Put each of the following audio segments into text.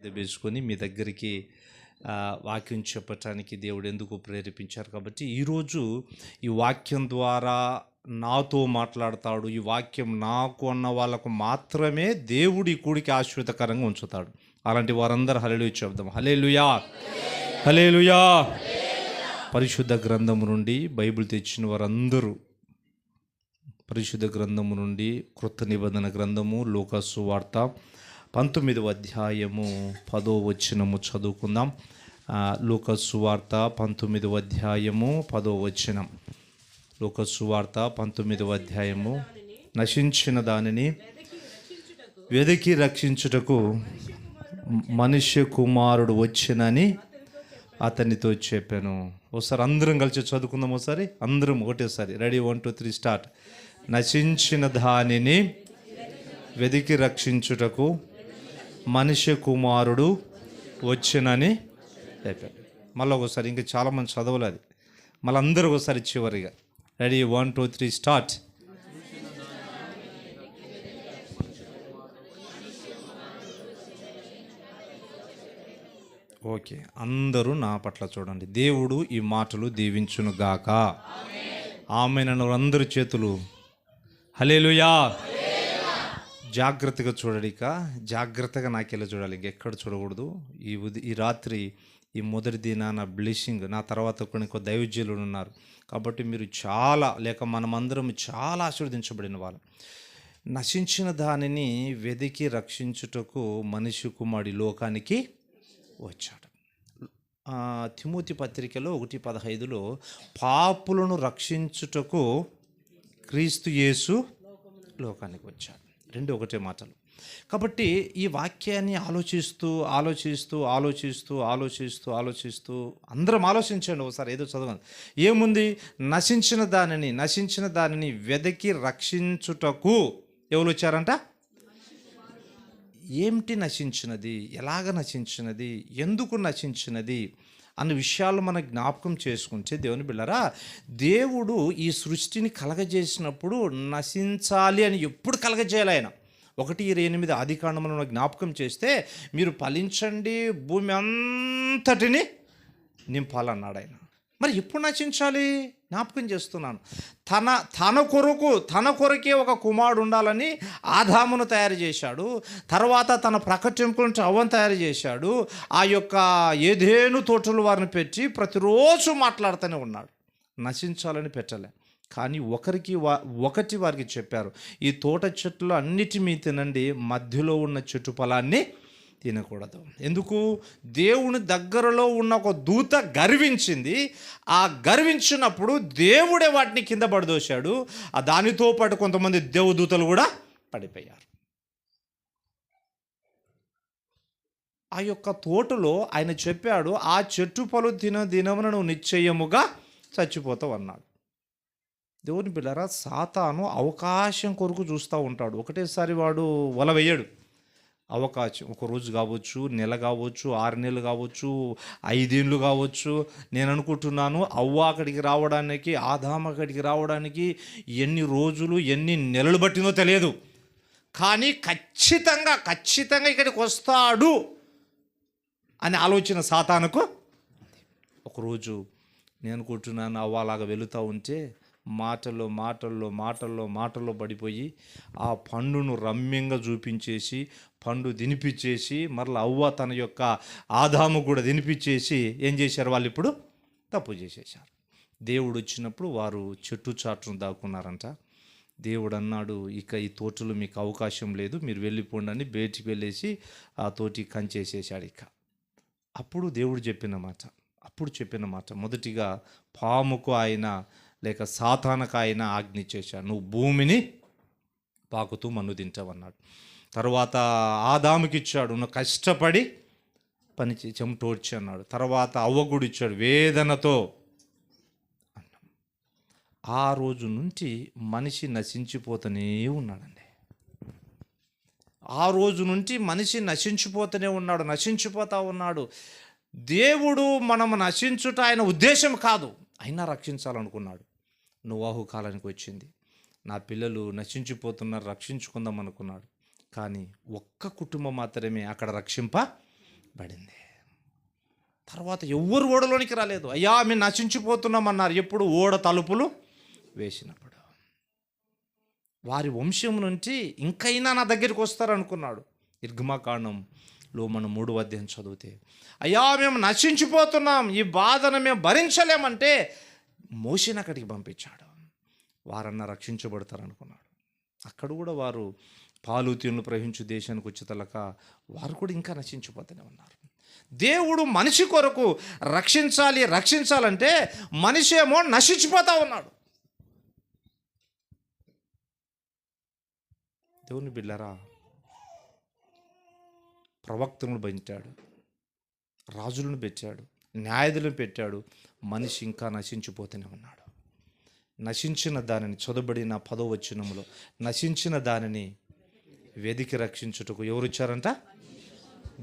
వేసుకొని మీ దగ్గరికి వాక్యం చెప్పటానికి దేవుడు ఎందుకు ప్రేరేపించారు. కాబట్టి ఈరోజు ఈ వాక్యం ద్వారా నాతో మాట్లాడతాడు, ఈ వాక్యం నాకు అన్న వాళ్ళకు మాత్రమే దేవుడు ఈ కూడికి ఆశ్రితకరంగా ఉంచుతాడు. అలాంటి వారందరూ హల్లెలూయా చెప్దాం. హల్లెలూయా, హల్లెలూయా. పరిశుద్ధ గ్రంథము నుండి బైబిల్ తెచ్చిన వారందరూ పరిశుద్ధ గ్రంథము నుండి క్రొత్త నిబంధన గ్రంథము లూకా సువార్త 19వ అధ్యాయము 10వ వచనము చదువుకుందాం. లూకా సువార్త 19వ అధ్యాయము 10వ వచనం. లూకా సువార్త 19వ అధ్యాయము. నశించిన దానిని వెదికి రక్షించుటకు మనుష్య కుమారుడు వచ్చినని అతనితో చెప్పాను. ఒకసారి అందరం కలిసి చదువుకుందాం. ఒకసారి అందరం ఒకటేసారి. Ready, 1 2 3 start. నశించిన దానిని వెదికి రక్షించుటకు మనుష్య కుమారుడు వచ్చినని చెప్పాడు. మళ్ళీ ఒకసారి, ఇంకా చాలామంది చదవలేదు, మళ్ళీ అందరూ ఒకసారి చివరిగా. Ready, 1 2 3 start. ఓకే, అందరూ నా పట్ల చూడండి. దేవుడు ఈ మాటలు దీవించును గాక. ఆమేన్. అందరి చేతులు హల్లెలూయా. జాగ్రత్తగా చూడండి, ఇక జాగ్రత్తగా నాకెళ్ళి చూడాలి, ఇంకెక్కడ చూడకూడదు. ఈ రాత్రి ఈ మొదటి దినాన బ్లెస్సింగ్. నా తర్వాత కొన్ని దైవజనులు ఉన్నారు కాబట్టి మీరు చాలా, లేక మనమందరం చాలా ఆశీర్వదించబడిన వాళ్ళు. నశించిన దానిని వెదికి రక్షించుటకు మనిషి కుమారుడు లోకానికి వచ్చాడు. తిమోతి పత్రికలో 1:15 పాపులను రక్షించుటకు క్రీస్తు యేసు లోకానికి వచ్చాడు. రెండు ఒకటే మాటలు. కాబట్టి ఈ వాక్యాన్ని ఆలోచిస్తూ అందరం ఆలోచించండి ఒకసారి. ఏదో చదవండి. ఏముంది? నశించిన దానిని వెదకి రక్షించుటకు ఎవరు వచ్చారంట? ఏమిటి నశించినది, ఎలాగ నశించినది, ఎందుకు నశించినది అన్న విషయాలు మనం జ్ఞాపకం చేసుకుంటే, దేవుని బిడ్డలారా, దేవుడు ఈ సృష్టిని కలగజేసినప్పుడు నశించాలి అని ఎప్పుడు కలగజేయాలి ఆయన. 1:8 ఆదికాండములను జ్ఞాపకం చేస్తే, మీరు ఫలించండి, భూమి అంతటిని నింపాలన్నాడు ఆయన. మరి ఎప్పుడు నశించాలి? జ్ఞాపకం చేస్తున్నాను. తన కొరకే ఒక కుమారుడు ఉండాలని ఆదామును తయారు చేశాడు. తర్వాత తన ప్రకటింపు నుంచి అవ్వను తయారు చేశాడు. ఆ యొక్క ఏదేను తోటలు వారిని పెట్టి ప్రతిరోజు మాట్లాడుతూనే ఉన్నాడు. నశించాలని పెట్టలే, కానీ ఒకటి వారికి చెప్పారు, ఈ తోట చెట్లు అన్నిటి మీ తినండి, మధ్యలో ఉన్న చెట్టు ఫలాన్ని తినకూడదు. ఎందుకు? దేవుని దగ్గరలో ఉన్న ఒక దూత గర్వించింది. ఆ గర్వించినప్పుడు దేవుడే వాటిని కింద పడదోశాడు. దానితో పాటు కొంతమంది దేవదూతలు కూడా పడిపోయారు. ఆ యొక్క తోటలో ఆయన చెప్పాడు, ఆ చెట్టు పలు దినమున నువ్వు నిశ్చయముగా చచ్చిపోతావు అన్నాడు. దేవుని బిడ్డలారా, సాతాను అవకాశం కొరకు చూస్తూ ఉంటాడు. ఒకటేసారి వాడు వల వేయడు. అవకాశం, ఒక రోజు కావచ్చు, నెల కావచ్చు, 6 నెలలు కావచ్చు, 5 ఏళ్ళు కావచ్చు. నేను అనుకుంటున్నాను, అవ్వ అక్కడికి రావడానికి, ఆదాము అక్కడికి రావడానికి ఎన్ని రోజులు ఎన్ని నెలలు పట్టినో తెలియదు. కానీ ఖచ్చితంగా ఇక్కడికి వస్తాడు అనే ఆలోచన సాతానుకు. ఒకరోజు నేను అనుకుంటున్నాను, అవ్వ అలాగా వెళుతూ ఉంటే మాటల్లో పడిపోయి ఆ పండును రమ్యంగా చూపించేసి, పండు తినిపించేసి, మరలా అవ్వ తన యొక్క ఆదాము కూడా తినిపించేసి ఏం చేశారు? వాళ్ళు ఇప్పుడు తప్పు చేసేశారు. దేవుడు వచ్చినప్పుడు వారు చెట్టు చాటును దాక్కున్నారంట. దేవుడు అన్నాడు, ఇక ఈ తోటలో మీకు అవకాశం లేదు, మీరు వెళ్ళిపోండి అని బయటికి వెళ్ళేసి ఆ తోటి కంచేసేసాడు. ఇక అప్పుడు దేవుడు చెప్పిన మాట మొదటిగా పాముకు ఆయన, లేక సాతానుకు ఆయన ఆజ్ఞ చేశాడు, నువ్వు భూమిని పాకుతూ మన్ను తింటావన్నాడు. తర్వాత ఆదాముకి ఇచ్చాడు, నువ్వు కష్టపడి పని చెమటోడ్చి అన్నాడు. తర్వాత అవ్వగుడు ఇచ్చాడు, వేదనతో అన్నాం. ఆ రోజు నుంచి మనిషి నశించిపోతూనే ఉన్నాడండి. ఆ రోజు నుంచి మనిషి నశించిపోతూ ఉన్నాడు. దేవుడు మనం నశించుట ఆయన ఉద్దేశం కాదు, అయినా రక్షించాలనుకున్నాడు. నోవాహు కాలానికి వచ్చింది, నా పిల్లలు నశించిపోతున్నారు, రక్షించుకుందాం అనుకున్నాడు. కానీ ఒక్క కుటుంబం మాత్రమే అక్కడ పడింది. తర్వాత ఎవ్వరు ఓడలోనికి రాలేదు. అయ్యా మేము నశించిపోతున్నామన్నారు. ఎప్పుడు? ఓడ తలుపులు వేసినప్పుడు. వారి వంశం నుంచి ఇంకైనా నా దగ్గరికి వస్తారనుకున్నాడు. నిర్గమకాండంలో మనం 3వ అధ్యాయం చదివితే, అయ్యా మేము నశించిపోతున్నాం, ఈ బాధను మేము భరించలేమంటే మోషేని అక్కడికి పంపించాడు. వారన్నా రక్షించబడతారనుకున్నాడు. అక్కడ కూడా వారు పాలు తేనెలు ప్రవహించు దేశానికి వచ్చేతలక వారు కూడా ఇంకా నశించిపోతూనే ఉన్నారు. దేవుడు మనిషి కొరకు రక్షించాలంటే మనిషి ఏమో నశించిపోతా ఉన్నాడు. దేవుని బిడ్డలారా, ప్రవక్తలను పెట్టాడు, రాజులను పెట్టాడు, న్యాయాధులను పెట్టాడు. మనిషి ఇంకా నశించిపోతూనే ఉన్నాడు. నశించిన దానిని, చదువుబడిన 10వ వచనంలో, నశించిన దానిని వెదికి రక్షించుటకు ఎవరు వచ్చారంట?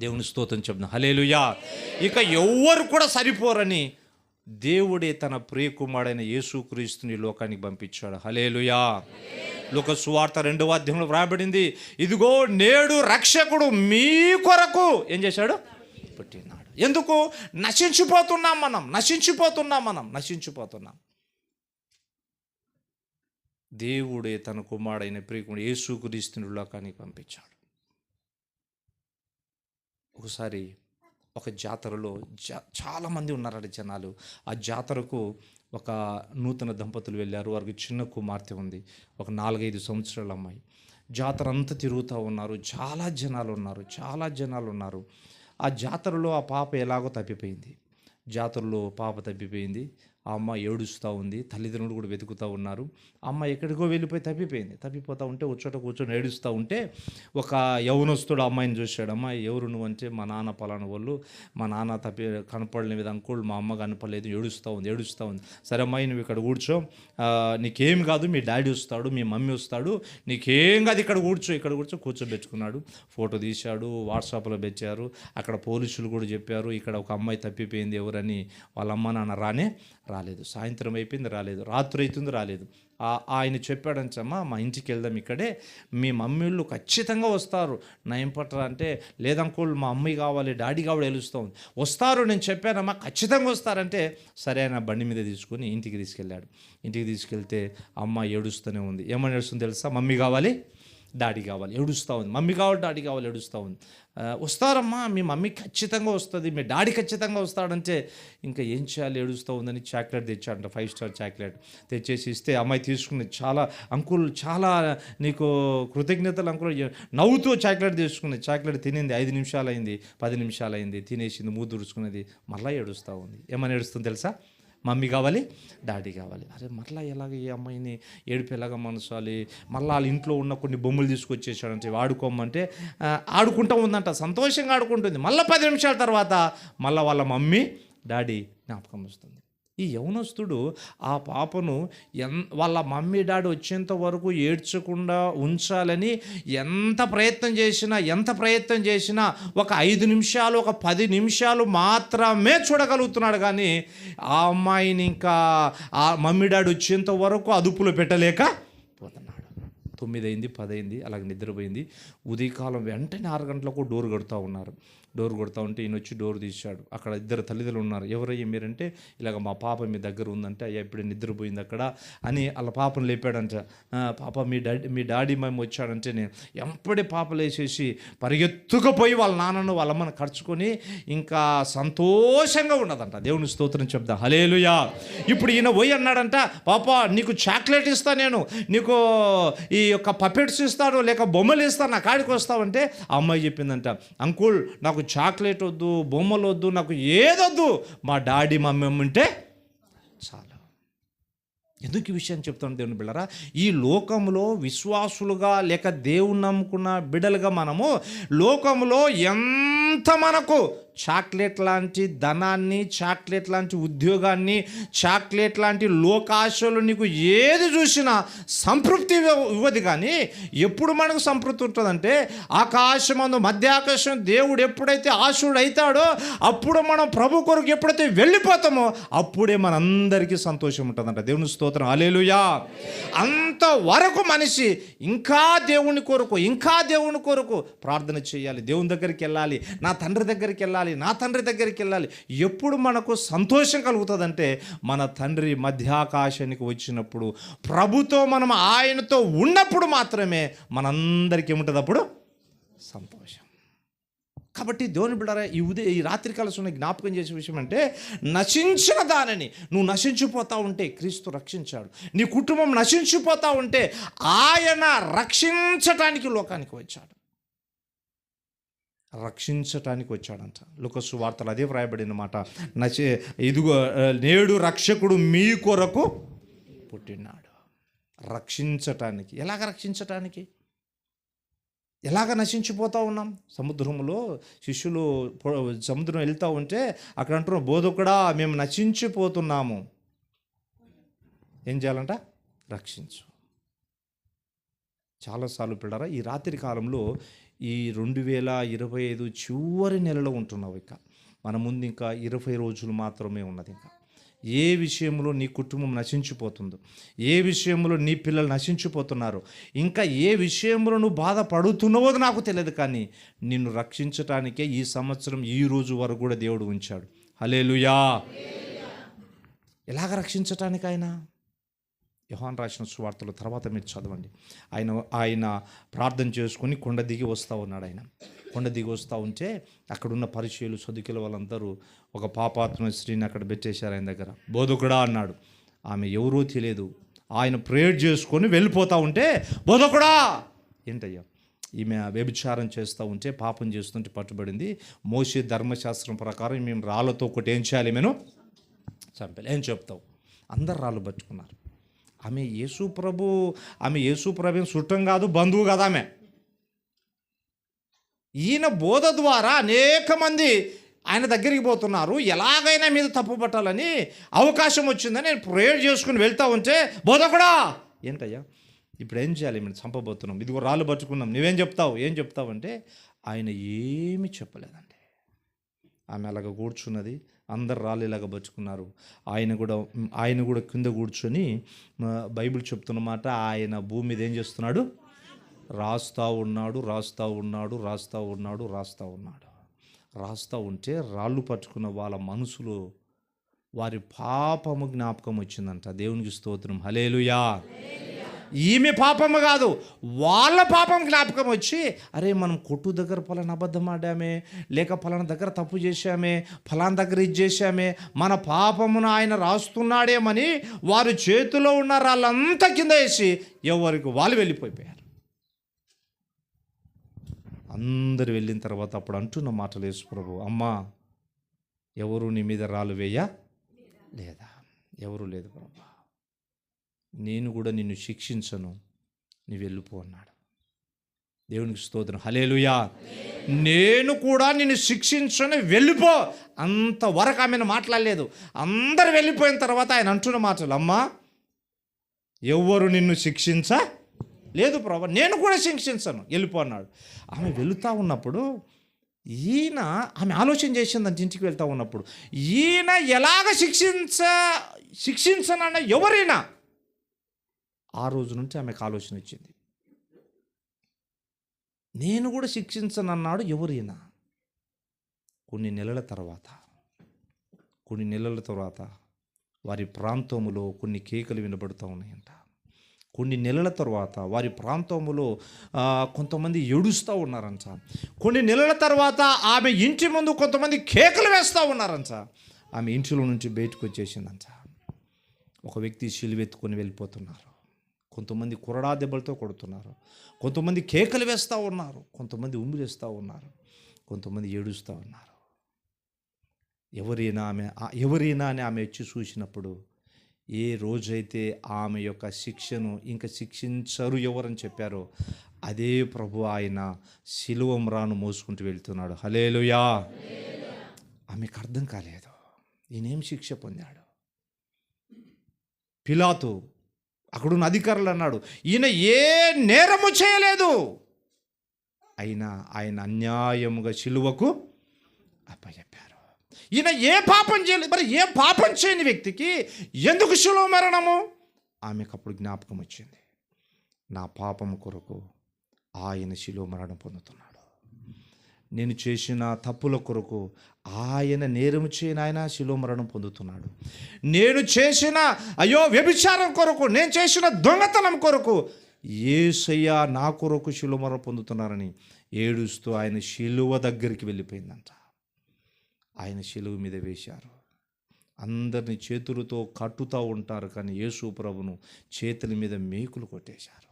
దేవుని స్తోత్రం చెప్దాం. హల్లెలూయా. ఇక ఎవ్వరు కూడా సరిపోరని దేవుడే తన ప్రియకుమారుడైన యేసుక్రీస్తుని లోకానికి పంపించాడు. హల్లెలూయా. లోక సువార్త 2వ అధ్యాయంలో వ్రాయబడింది, ఇదిగో నేడు రక్షకుడు మీ కొరకు ఏం చేశాడు? పుట్టినాడు. ఎందుకు? నశించిపోతున్నాం మనం. దేవుడే తన కుమారుడైన ప్రియకుమారుడు యేసుక్రీస్తుని లోకానికి పంపించాడు. ఒకసారి ఒక జాతరలో చాలామంది ఉన్నారట జనాలు. ఆ జాతరకు ఒక నూతన దంపతులు వెళ్ళారు. వారికి చిన్న కుమార్తె ఉంది, ఒక 4-5 సంవత్సరాల అమ్మాయి. జాతర అంతా తిరుగుతూ ఉన్నారు. చాలా జనాలు ఉన్నారు. ఆ జాతరలో ఆ పాప ఎలాగో తప్పిపోయింది. ఆ అమ్మ ఏడుస్తూ ఉంది. తల్లిదండ్రులు కూడా వెతుకుతూ ఉన్నారు. అమ్మ ఎక్కడికో వెళ్ళిపోయి తప్పిపోతూ ఉంటే వచ్చోట కూర్చొని ఏడుస్తూ ఉంటే ఒక యవనస్తుడు అమ్మాయిని చూశాడు. అమ్మాయి ఎవరు నువ్వు అంటే, మా నాన్న పలానా వాళ్ళు, మా నాన్న కనపడలేదు అంకుల్, మా అమ్మ కనపడలేదు, ఏడుస్తూ ఉంది. సరే అమ్మాయి నువ్వు ఇక్కడ కూర్చో, నీకేం కాదు, మీ డాడీ వస్తాడు, మీ మమ్మీ వస్తాడు, నీకేం కాదు, ఇక్కడ కూర్చోబెట్టుకున్నాడు. ఫోటో తీశాడు, వాట్సాప్లో పెట్టారు. అక్కడ పోలీసులు కూడా చెప్పారు ఇక్కడ ఒక అమ్మాయి తప్పిపోయింది ఎవరని. వాళ్ళ అమ్మ నాన్న రాలేదు. సాయంత్రం అయిపోయింది, రాలేదు. రాత్రి అవుతుంది, రాలేదు. ఆయన చెప్పాడంచమ్మా, మా ఇంటికి వెళ్దాం, ఇక్కడే మీ మమ్మీళ్ళు ఖచ్చితంగా వస్తారు, నయం పట్టరా అంటే, లేదంకుల్ మా అమ్మాయి కావాలి, డాడీ కావాలి, వెలుస్తూ ఉంది. వస్తారు, నేను చెప్పానమ్మా, ఖచ్చితంగా వస్తారంటే సరే ఆయన బండి మీద తీసుకుని ఇంటికి తీసుకెళ్ళాడు. ఇంటికి తీసుకెళ్తే అమ్మ ఏడుస్తూనే ఉంది. ఏమని ఏడుస్తుంది తెలుసా? మమ్మీ కావాలి, డాడీ కావాలి, ఏడుస్తూ ఉంది. మమ్మీ కావాలి, డాడీ కావాలి, ఏడుస్తూ ఉంది. వస్తారమ్మా, మీ మమ్మీ ఖచ్చితంగా వస్తుంది, మీ డాడీ ఖచ్చితంగా వస్తాడంటే ఇంకా ఏం చేయాలి, ఏడుస్తూ ఉందని చాక్లెట్ తెచ్చాడంట, 5 స్టార్ చాక్లెట్ తెచ్చేసి ఇస్తే అమ్మాయి తీసుకుని, చాలా అంకుల్ చాలా నీకు కృతజ్ఞతలు అంకుల్, నవ్వుతూ చాక్లెట్ తీసుకుని, చాక్లెట్ తినింది. 5 నిమిషాలు అయింది, 10 నిమిషాలు అయింది, తినేసింది, మూడు తుడుచుకున్నది, మళ్ళీ ఏడుస్తూ ఉంది. ఏమని ఏడుస్తుంది తెలుసా? మమ్మీ కావాలి, డాడీ కావాలి. అరే మరలా ఎలాగ ఈ అమ్మాయిని ఏడుపు ఎలాగ మనసాలి? మళ్ళీ వాళ్ళ ఇంట్లో ఉన్న కొన్ని బొమ్మలు తీసుకొచ్చేసాడంటే ఆడుకోమంటే ఆడుకుంటూ ఉందంట, సంతోషంగా ఆడుకుంటుంది. మళ్ళీ 10 నిమిషాల తర్వాత మళ్ళీ వాళ్ళ మమ్మీ డాడీ జ్ఞాపకం వస్తుంది. ఈ యవనస్తుడు ఆ పాపను వాళ్ళ మమ్మీ డాడీ వచ్చేంత వరకు ఏడ్చకుండా ఉంచాలని ఎంత ప్రయత్నం చేసినా ఒక 5 నిమిషాలు, ఒక 10 నిమిషాలు మాత్రమే చూడగలుగుతున్నాడు. కానీ ఆ అమ్మాయిని ఇంకా ఆ మమ్మీ డాడీ వచ్చేంత వరకు అదుపులో పెట్టలేకపోతున్నాడు. 9 అయింది, 10 అయింది, అలాగే నిద్రపోయింది. ఉదయకాలం వెంటనే 6 గంటలకు డోర్ కొడుతూ ఉన్నారు. డోర్ కొడతా ఉంటే ఈయన వచ్చి డోర్ తీశాడు. అక్కడ 2 తల్లిదండ్రులు ఉన్నారు. ఎవరయ్యా మీరంటే, ఇలాగ మా పాప మీ దగ్గర ఉందంటే, అయ్యా ఇప్పుడే నిద్రపోయింది అక్కడ అని వాళ్ళ పాపను లేపాడంట. పాప మీ డాడీ మేము వచ్చాడంటే, నేను ఎంపడే పాప లేచేసి పరిగెత్తుకుపోయి వాళ్ళ నాన్నను వాళ్ళ అమ్మను ఖర్చుకొని ఇంకా సంతోషంగా ఉన్నదంట. దేవుని స్తోత్రం చెప్దా. హల్లెలూయా. ఇప్పుడు ఈయన పోయి అన్నాడంట, పాప నీకు చాక్లెట్ ఇస్తా, నేను నీకు ఈ యొక్క పపెట్స్ ఇస్తాను, లేక బొమ్మలు ఇస్తాను, నా కాడికి వస్తావంటే ఆ అమ్మాయి చెప్పిందంట, అంకుల్ నాకు చాక్లెట్ వద్దు, బొమ్మలు వద్దు, నాకు ఏదొద్దు, మా డాడీ మమ్మీ ఉంటే చాలు. ఎందుకు ఈ విషయం చెప్తాను దేవుని బిడ్డలారా? ఈ లోకంలో విశ్వాసులుగా లేక దేవుని నమ్ముకున్న బిడ్డలుగా మనము లోకంలో ఎంత మనకు చాక్లెట్ లాంటి ధనాన్ని, చాక్లెట్ లాంటి ఉద్యోగాన్ని, చాక్లెట్ లాంటి లోకాశలు నీకు ఏది చూసినా సంతృప్తి ఇవ్వదు. కానీ ఎప్పుడు మనకు సంతృప్తి ఉంటుందంటే ఆకాశమందు మధ్యాకాశం దేవుడు ఎప్పుడైతే ఆశుడు అవుతాడో అప్పుడు మనం ప్రభు కొరకు ఎప్పుడైతే వెళ్ళిపోతామో అప్పుడే మనందరికీ సంతోషం ఉంటుందంట. దేవుని స్తోత్రం. హల్లెలూయా. అంతవరకు మనిషి ఇంకా దేవుని కొరకు ప్రార్థన చేయాలి, దేవుని దగ్గరికి వెళ్ళాలి, నా తండ్రి దగ్గరికి వెళ్ళాలి, వెళ్ళాలి, నా తండ్రి దగ్గరికి వెళ్ళాలి. ఎప్పుడు మనకు సంతోషం కలుగుతుందంటే మన తండ్రి మధ్యాకాశానికి వచ్చినప్పుడు, ప్రభుతో మనం ఆయనతో ఉన్నప్పుడు మాత్రమే మనందరికీ ఏముంటుంది అప్పుడు సంతోషం. కాబట్టి దేవుని బిడ్డలారా, ఈ రాత్రికాల సమయంలో జ్ఞాపకం చేసే విషయం అంటే, నశించిన దానిని, నువ్వు నశించిపోతా ఉంటే క్రీస్తు రక్షించాడు. నీ కుటుంబం నశించిపోతా ఉంటే ఆయన రక్షించటానికి లోకానికి వచ్చాడు, రక్షించటానికి వచ్చాడంట. లూకా సువార్తలో అదే వ్రాయబడిన మాట. ఇదిగో నేడు రక్షకుడు మీ కొరకు పుట్టినాడు. రక్షించటానికి. ఎలాగ రక్షించటానికి? ఎలాగ నశించిపోతూ ఉన్నాం? సముద్రంలో శిష్యులు సముద్రం వెళ్తూ ఉంటే అక్కడ అంటున్నాం, బోధకుడా మేము నశించిపోతున్నాము, ఏం చేయాలంట? రక్షించు. చాలాసార్లు పిల్లరా, ఈ రాత్రి కాలంలో ఈ 2025 చివరి నెలలో ఉంటున్నావు. ఇక మన ముందు ఇంకా 20 రోజులు మాత్రమే ఉన్నది. ఇంకా ఏ విషయంలో నీ కుటుంబం నశించిపోతుందో, ఏ విషయంలో నీ పిల్లలు నశించిపోతున్నారు, ఇంకా ఏ విషయంలో నువ్వు బాధపడుతున్నావో నాకు తెలియదు, కానీ నిన్ను రక్షించటానికే ఈ సంవత్సరం ఈ రోజు వరకు కూడా దేవుడు ఉంచాడు. హల్లెలూయా. ఎలాగ రక్షించటానికి? యోహాను రాసిన సువార్తల తర్వాత మీరు చదవండి. ఆయన ప్రార్థన చేసుకొని కొండ దిగి వస్తూ ఉన్నాడు. కొండ దిగి వస్తూ ఉంటే అక్కడున్న పరిచయులు, సదుకుల వాళ్ళందరూ ఒక పాపాత్మ స్త్రీని అక్కడ పెట్టేశారు ఆయన దగ్గర. బోధకుడా అన్నాడు. ఆమె ఎవరో తెలియదు. ఆయన ప్రేయర్ చేసుకొని వెళ్ళిపోతూ ఉంటే, బోధకుడా ఏంటయ్యా, ఈమె వ్యభిచారం చేస్తూ ఉంటే, పాపం చేస్తుంటే పట్టుబడింది. మోషే ధర్మశాస్త్రం ప్రకారం మేము రాళ్ళతో ఒకటి ఏం చేయాలి, మేము చంపాలి. ఏం చెప్తావు? అందరు రాళ్ళు పట్టుకున్నారు. ఆమె యేసు ప్రభు చుట్టం కాదు, బంధువు కాదు ఆమె. ఈయన బోధ ద్వారా అనేక మంది ఆయన దగ్గరికి పోతున్నారు. ఎలాగైనా మీద తప్పు పట్టాలని అవకాశం వచ్చిందని నేను ప్రేయర్ చేసుకుని వెళ్తూ ఉంటే, బోధకుడా ఏంటయ్యా ఇప్పుడు ఏం చేయాలి, మేము చంపబోతున్నాం, ఇదిగో రాళ్ళు పట్టుకున్నాం, నువ్వేం చెప్తావు? ఏం చెప్తావు అంటే ఆయన ఏమీ చెప్పలేదండి. ఆమె అలాగ కూర్చున్నది. అందరు రాళ్ళు ఇలాగ పట్టుకున్నారు. ఆయన కూడా కింద కూర్చొని బైబిల్ చెప్తున్నమాట, ఆయన భూమి మీద ఏం చేస్తున్నాడు? రాస్తూ ఉంటే రాళ్ళు పట్టుకున్న వాళ్ళ మనసులో వారి పాపము జ్ఞాపకం వచ్చిందంట. దేవునికి స్తోత్రం. హల్లెలూయా. ఈమె పాపము కాదు, వాళ్ళ పాపం జ్ఞాపకం వచ్చి, అరే మనం కొట్టు దగ్గర పలానా అబద్ధం ఆడామే, లేక పలానా దగ్గర తప్పు చేశామే, ఫలానా దగ్గర ఇది చేశామే, మన పాపమును ఆయన రాస్తున్నాడేమని వారి చేతిలో ఉన్న రాళ్ళంతా కింద వేసి ఎవరికి వాళ్ళు వెళ్ళిపోయారు. అందరు వెళ్ళిన తర్వాత అప్పుడు అంటున్న మాటలు, యేసు ప్రభు, అమ్మా ఎవరు నీ మీద రాళ్ళు వేయ లేదా? ఎవరు లేదు ప్రభు, నేను కూడా నిన్ను శిక్షించను, నీ వెళ్ళిపో అన్నాడు. దేవునికి స్తోత్రం. హల్లెలూయా. నేను కూడా నిన్ను శిక్షించను, వెళ్ళిపో. అంతవరకు ఆమెను మాట్లాడలేదు. అందరు వెళ్ళిపోయిన తర్వాత ఆయన అంటున్న మాటలు, అమ్మా ఎవరు నిన్ను శిక్షించ లేదు ప్రభు, నేను కూడా శిక్షించను, వెళ్ళిపో అన్నాడు. ఆమె వెళుతూ ఉన్నప్పుడు ఆమె ఆలోచన చేసిందంటే, ఇంటికి వెళ్తూ ఉన్నప్పుడు ఈయన ఎలాగ శిక్షించనన్న ఎవరైనా, ఆ రోజు నుంచి ఆమెకు ఆలోచన వచ్చింది, నేను కూడా శిక్షించనన్నాడు ఎవరైనా. కొన్ని నెలల తర్వాత వారి ప్రాంతములో కొన్ని కేకలు వినబడుతూ ఉన్నాయంట. కొన్ని నెలల తర్వాత వారి ప్రాంతంలో కొంతమంది ఏడుస్తూ ఉన్నారంట. కొన్ని నెలల తర్వాత ఆమె ఇంటి ముందు కొంతమంది కేకలు వేస్తూ ఉన్నారంట. ఆమె ఇంటిలో నుంచి బయటకు వచ్చేసిందంట. ఒక వ్యక్తి సిలువెత్తుకొని వెళ్ళిపోతున్నారు. కొంతమంది కొరడా దెబ్బలతో కొడుతున్నారు. కొంతమంది కేకలు వేస్తూ ఉన్నారు. కొంతమంది ఉమ్మిలేస్తూ ఉన్నారు. కొంతమంది ఏడుస్తూ ఉన్నారు. ఎవరైనా అని ఆమె వచ్చి చూసినప్పుడు, ఏ రోజైతే ఆమె యొక్క శిక్షను ఇంకా శిక్షించరు ఎవరని చెప్పారో, అదే ప్రభు ఆయన శిలువ మ్రాను మోసుకుంటూ వెళ్తున్నాడు. హల్లెలూయా. ఆమెకు అర్థం కాలేదు, ఈయనేం శిక్ష పొందాడు. పిలాతు అక్కడున్న అధికారులు అన్నాడు, ఈయన ఏ నేరము చేయలేదు, అయినా ఆయన అన్యాయముగా శిలువకు అప్పచెప్పారు. ఈయన ఏ పాపం చేయలేదు. మరి ఏ పాపం చేయని వ్యక్తికి ఎందుకు శిలువ మరణము? ఆమెకు అప్పుడు జ్ఞాపకం వచ్చింది, నా పాపం కొరకు ఆయన శిలువ మరణం పొందుతున్నాడు, నేను చేసిన తప్పుల కొరకు ఆయన నేరము చేయని ఆయన శిలువ మరణం పొందుతున్నాడు. నేను చేసిన వ్యభిచారం కొరకు, నేను చేసిన దొంగతనం కొరకు యేసయ్య నా కొరకు శిలువ మరణం పొందుతున్నారని ఏడుస్తూ ఆయన శిలువ దగ్గరికి వెళ్ళిపోయిందంట. ఆయన శిలువ మీద వేశారు. అందరినీ చేతులతో కట్టుతూ ఉంటారు, కానీ యేసు ప్రభును చేతుల మీద మేకులు కొట్టేశారు.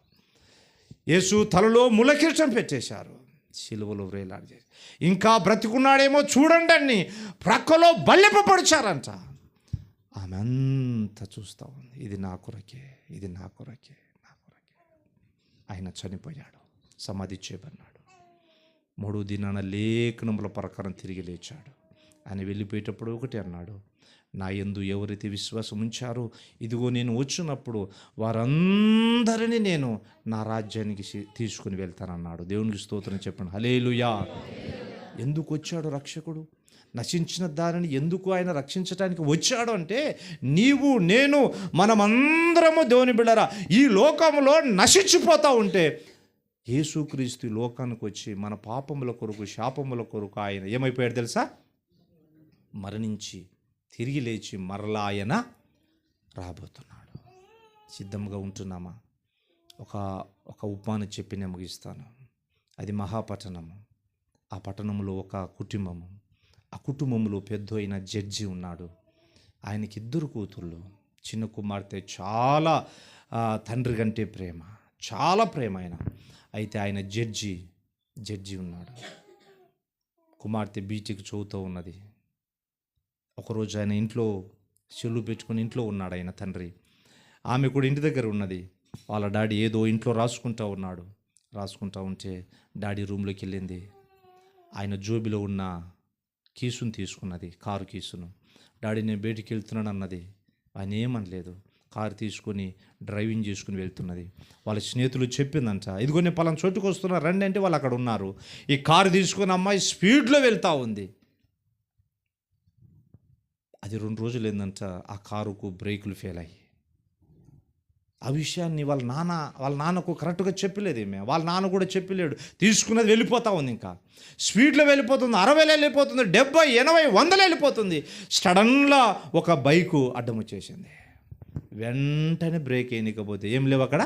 యేసు తలలో ములకిరీటం పెట్టేశారు, శిలువలో వేలాడేశారు. ఇంకా బ్రతికున్నాడేమో చూడండి అని ప్రక్కలో బల్లెపపడిచారంట. ఆమె అంతా చూస్తూ ఉంది, ఇది నా కొరకే, ఇది నా కొరకే, నా కొరకే. ఆయన చనిపోయాడు, సమాధి చేయబడినాడు. 3వ దినాన లేఖనముల ప్రకారం తిరిగి లేచాడు. ఆయన వెళ్ళిపోయేటప్పుడు ఒకటి అన్నాడు, నా యందు ఎవరైతే విశ్వాసం ఉంచారో ఇదిగో నేను వచ్చినప్పుడు వారందరినీ నేను నా రాజ్యానికి తీసుకుని వెళ్తానన్నాడు. దేవునికి స్తోత్రం చెప్పండి. హల్లెలూయా. ఎందుకు వచ్చాడు రక్షకుడు? నశించిన దానిని ఎందుకు ఆయన రక్షించడానికి వచ్చాడు అంటే, నీవు నేను మనమందరము దేవుని బిడ్డరా ఈ లోకంలో నశించిపోతూ ఉంటే యేసుక్రీస్తు లోకానికి వచ్చి మన పాపముల కొరకు, శాపముల కొరకు ఆయన ఏమైపోయాడు తెలుసా? మరణించి తిరిగి లేచి మరలా ఆయన రాబోతున్నాడు. సిద్ధంగా ఉంటున్నామా? ఒక ఉపమానం చెప్పి నేను ముగిస్తాను. అది మహాపట్టణము. ఆ పట్టణంలో ఒక కుటుంబము. ఆ కుటుంబంలో పెద్ద అయిన జడ్జి ఉన్నాడు. ఆయనకి 2 కూతుళ్ళు. చిన్న కుమార్తె చాలా తండ్రి కంటే ప్రేమ, చాలా ప్రేమ ఆయన. అయితే ఆయన జడ్జి ఉన్నాడు. కుమార్తె బీటెక్ చదువుతూ ఉన్నది. ఒకరోజు ఆయన ఇంట్లో చెల్లు పెట్టుకుని ఇంట్లో ఉన్నాడు ఆయన తండ్రి. ఆమె కూడా ఇంటి దగ్గర ఉన్నది. వాళ్ళ డాడీ ఏదో ఇంట్లో రాసుకుంటూ ఉన్నాడు. రాసుకుంటూ ఉంటే డాడీ రూమ్లోకి వెళ్ళింది. ఆయన జోబిలో ఉన్న కీసును తీసుకున్నది, కారు కీసును. డాడీ నేను బయటికి వెళ్తున్నాను అన్నది. ఆయన ఏమనలేదు. కారు తీసుకొని డ్రైవింగ్ చేసుకుని వెళ్తున్నది. వాళ్ళ స్నేహితులు చెప్పిందంట, ఇదిగో నేను పలానా చోటుకు వస్తున్నా రండి అంటే వాళ్ళు అక్కడ ఉన్నారు. ఈ కారు తీసుకుని అమ్మాయి స్పీడ్లో వెళ్తూ ఉంది. అది 2 రోజులు ఏందంట, ఆ కారుకు బ్రేకులు ఫెయిల్ అయ్యి. ఆ విషయాన్ని వాళ్ళ నాన్నకు కరెక్ట్గా చెప్పలేదు. వాళ్ళ నాన్న కూడా చెప్పలేడు. తీసుకున్నది వెళ్ళిపోతూ ఉంది. ఇంకా స్పీడ్లో వెళ్ళిపోతుంది, 60 వెళ్ళిపోతుంది, 70, 80, 100 వెళ్ళిపోతుంది. సడన్గా ఒక బైకు అడ్డం వచ్చేసింది. వెంటనే బ్రేక్ వేయకపోతే ఏం లేవు అక్కడ,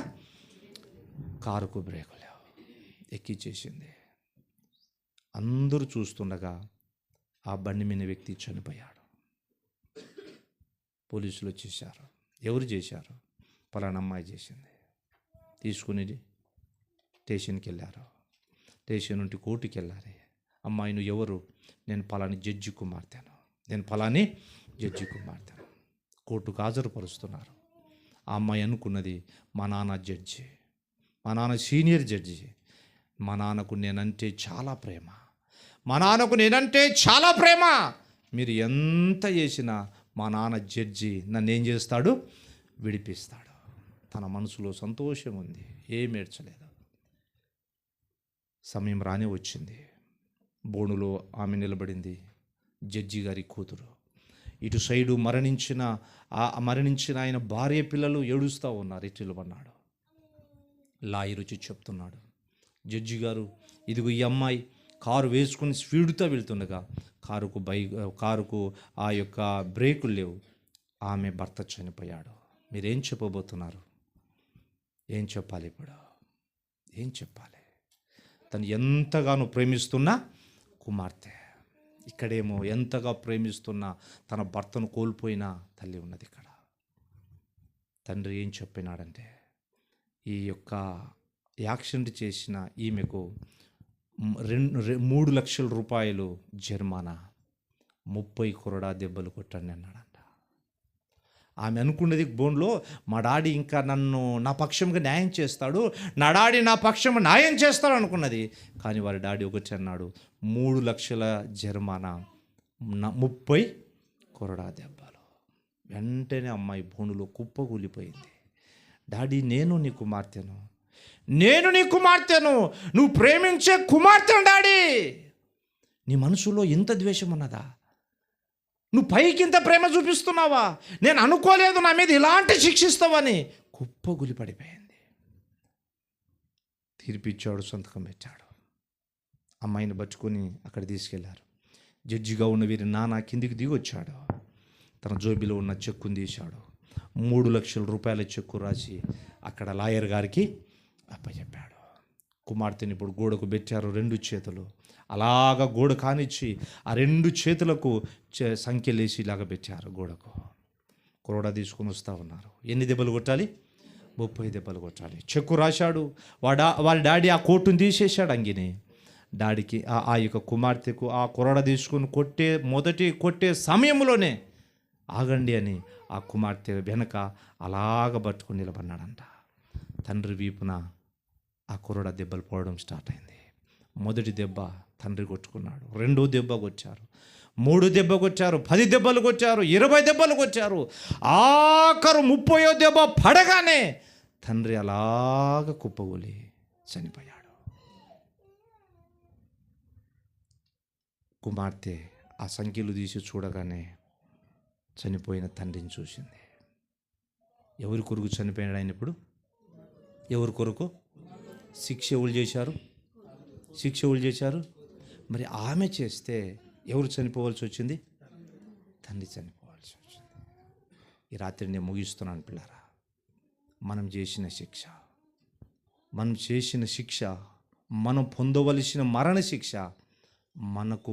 కారుకు బ్రేకు లేవు, ఎక్కిచ్చేసింది. అందరూ చూస్తుండగా ఆ బండి మీద వ్యక్తి చనిపోయాడు. పోలీసులు వచ్చేసారు. ఎవరు చేశారు? పలానా అమ్మాయి చేసింది. తీసుకుని స్టేషన్కి వెళ్ళారు. స్టేషన్ నుండి కోర్టుకి వెళ్ళారు. అమ్మాయి నువ్వు ఎవరు? నేను పలాని జడ్జి కుమార్తెను, నేను పలాని జడ్జి కుమార్తెను. కోర్టుకు హాజరుపరుస్తున్నారు. ఆ అమ్మాయి అనుకున్నది, మా నాన్న జడ్జి, మా నాన్న సీనియర్ జడ్జి, మా నాన్నకు నేనంటే చాలా ప్రేమ, మా నాన్నకు నేనంటే చాలా ప్రేమ. మీరు ఎంత చేసినా మా నాన్న జడ్జి నన్ను ఏం చేస్తాడు? విడిపిస్తాడు. తన మనసులో సంతోషం ఉంది, ఏం ఏడ్చలేదు. సమయం రానే వచ్చింది. బోనులో ఆమె నిలబడింది, జడ్జి గారి కూతురు. ఇటు సైడు మరణించిన ఆయన భార్య పిల్లలు ఏడుస్తూ ఉన్నారు. ఇటు నిలబడినాడు. లాయర్ వచ్చి చెప్తున్నాడు, జడ్జి గారు ఇదిగో ఈ అమ్మాయి కారు వేసుకుని స్పీడ్తో వెళ్తుండగా కారుకు ఆ యొక్క బ్రేకులు లేవు, ఆమె భర్త చనిపోయాడు. మీరేం చెప్పబోతున్నారు? ఏం చెప్పాలి ఇప్పుడు? ఏం చెప్పాలి? తను ఎంతగానో ప్రేమిస్తున్న కుమార్తె, ఇక్కడేమో ఎంతగా ప్రేమిస్తున్న తన భర్తను కోల్పోయిన తల్లి ఉన్నది. ఇక్కడ తండ్రి ఏం చెప్పినాడంటే, ఈ యొక్క యాక్సిడెంట్ చేసిన ఈమెకు 3 లక్షల రూపాయలు జరిమానా, 30 కొరడా దెబ్బలు కొట్టండి అన్నాడంట. ఆమె అనుకున్నది బోన్లో, మా డాడీ ఇంకా నన్ను నా పక్షంగా న్యాయం చేస్తాడు, నా డాడీ నా పక్షం న్యాయం చేస్తాడు అనుకున్నది. కానీ వారి డాడీ ఒకటి అన్నాడు, 3 లక్షల జరిమానా, 30 కొరడా దెబ్బలు. వెంటనే అమ్మాయి బోనులో కుప్పకూలిపోయింది. డాడీ నేను నీ కుమార్తెను, నువ్వు ప్రేమించే కుమార్తెను డాడీ. నీ మనసులో ఇంత ద్వేషం ఉన్నదా? నువ్వు పైకి ఇంత ప్రేమ చూపిస్తున్నావా? నేను అనుకోలేదు నా మీద ఇలాంటి శిక్షిస్తావని. కుప్పగులి పడిపోయింది. తీర్పిచ్చాడు, సంతకం పెట్టాడు. అమ్మాయిని పట్టుకొని అక్కడ తీసుకెళ్లారు. జడ్జిగా ఉన్న వీరి నాన్న కిందికి దిగి వచ్చాడు. తన జోబిలో ఉన్న చెక్కుని తీశాడు. 3 లక్షల రూపాయల చెక్కు రాసి అక్కడ లాయర్ గారికి అప్పచెప్పాడు. కుమార్తెని ఇప్పుడు గోడకు పెట్టారు 2 చేతులు. అలాగా గోడ కానిచ్చి ఆ 2 చేతులకు సంఖ్యలేసి ఇలాగ పెట్టారు గోడకు. కురోడా తీసుకొని వస్తూ ఉన్నారు. ఎన్ని దెబ్బలు కొట్టాలి? 30 దెబ్బలు కొట్టాలి. చెక్కు రాశాడు. వాళ్ళ డాడీ ఆ కోటును తీసేశాడు అంగిని. డాడీకి ఆ యొక్క కుమార్తెకు ఆ కురోడా తీసుకొని కొట్టే సమయంలోనే ఆగండి అని ఆ కుమార్తె వెనక అలాగ పట్టుకుని నిలబడినాడంట. తండ్రి వీపున ఆ కురోడా దెబ్బలు పోవడం స్టార్ట్ అయింది. మొదటి దెబ్బ తండ్రి కొట్టుకున్నాడు. 2వ దెబ్బ కొట్టారు, 3 దెబ్బ కొట్టారు, 10 దెబ్బలు కొట్టారు, 20 దెబ్బలు కొట్టారు. ఆఖరు 30వ దెబ్బ పడగానే తండ్రి అలాగ కుప్పగూలి చనిపోయాడు. కుమార్తె ఆ సంఖ్యలు తీసి చూడగానే చనిపోయిన తండ్రిని చూసింది. ఎవరి కొరకు చనిపోయాడు ఆయన ఇప్పుడు? ఎవరి కొరకు? శిక్ష ఎవరు చేశారు? మరి ఆమె చేస్తే ఎవరు చనిపోవాల్సి వచ్చింది? తండ్రి చనిపోవాల్సి వచ్చింది. ఈ రాత్రి నేను ముగిస్తున్నాను పిల్లారా. మనం చేసిన శిక్ష, మనం పొందవలసిన మరణ శిక్ష మనకు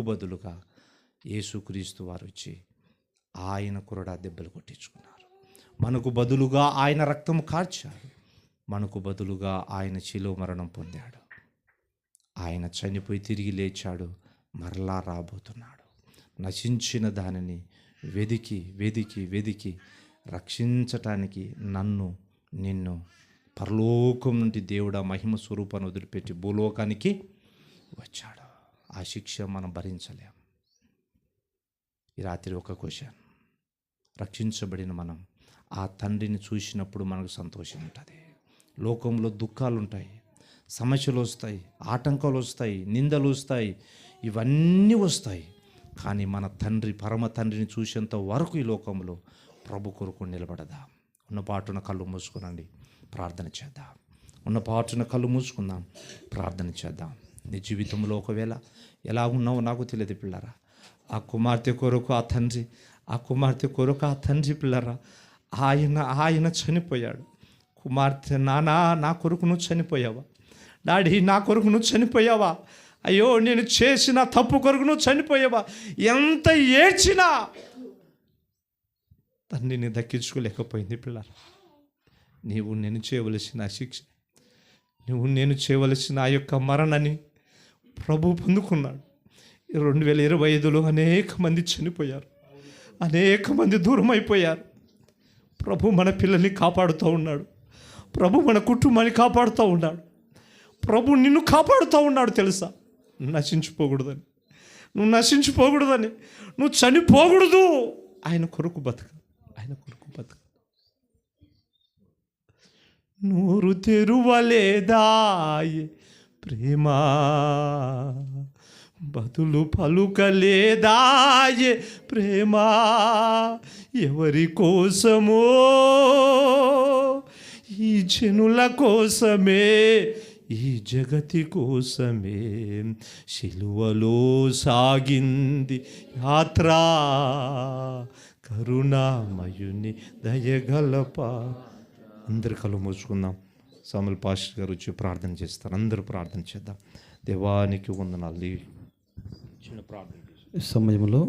బదులుగా యేసుక్రీస్తు వారు వచ్చి ఆయన కురడా దెబ్బలు కొట్టించుకున్నారు. మనకు బదులుగా ఆయన రక్తం కార్చాడు. మనకు బదులుగా ఆయన శిలువ మరణం పొందాడు. ఆయన చనిపోయి తిరిగి లేచాడు, మరలా రాబోతున్నాడు. నశించిన దానిని వెదికి రక్షించటానికి నిన్ను పరలోకం నుండి దేవుడు మహిమ స్వరూపాన్ని వదిలిపెట్టి భూలోకానికి వచ్చాడు. ఆ శిక్ష మనం భరించలేం. ఈ రాత్రి ఒక క్వశ్చన్. రక్షించబడిన మనం ఆ తండ్రిని చూసినప్పుడు మనకు సంతోషం ఉంటుంది. లోకంలో దుఃఖాలు ఉంటాయి, సమస్యలు వస్తాయి, ఆటంకాలు వస్తాయి, నిందలు వస్తాయి, ఇవన్నీ వస్తాయి. కానీ మన పరమ తండ్రిని చూసేంత వరకు ఈ లోకంలో ప్రభు కొరకు నిలబడదాం. ఉన్న పాటున కళ్ళు మూసుకునండి, ప్రార్థన చేద్దాం. ఉన్న పాటున కళ్ళు మూసుకుందాం, ప్రార్థన చేద్దాం. నీ జీవితంలో ఒకవేళ ఎలా ఉన్నావో నాకు తెలియదు పిల్లరా. ఆ కుమార్తె కొరకు ఆ తండ్రి పిల్లరా, ఆయన చనిపోయాడు. కుమార్తె, నానా నా కొరకు నువ్వు చనిపోయావా? డాడీ నా కొరకు నువ్వు చనిపోయావా? అయ్యో నేను చేసిన తప్పు కొరకు నువ్వు చనిపోయావా? ఎంత ఏడ్చినా తండ్రిని దక్కించుకోలేకపోయింది పిల్లరా. నీవు నేను చేయవలసిన శిక్ష, నేను చేయవలసిన ఆ యొక్క మరణాన్ని ప్రభు పొందుకున్నాడు. 2025లో అనేక మంది చనిపోయారు, అనేక మంది దూరం అయిపోయారు. ప్రభు మన పిల్లల్ని కాపాడుతూ ఉన్నాడు. ప్రభు మన కుటుంబాన్ని కాపాడుతూ ఉన్నాడు. ప్రభు నిన్ను కాపాడుతూ ఉన్నాడు. తెలుసా? నువ్వు నశించిపోకూడదని, నువ్వు చనిపోకూడదు. ఆయన కొరకు బతక. నోరు తెరువలేదాయే ప్రేమా, బదులు పలుకలేదాయే ప్రేమా. ఎవరి కోసమో? ఈ జనుల కోసమే, ఈ జగతి కోసమే శిలువలో సాగింది యాత్ర. కరుణామయుని దయగలప. అందరు కళ్ళు మూసుకుందాం. సాముల్ పాస్టర్ గారు వచ్చి ప్రార్థన చేస్తారు. అందరూ ప్రార్థన చేద్దాం. దేవానికి వందనాలు. చిన్న ప్రార్థన సమయంలో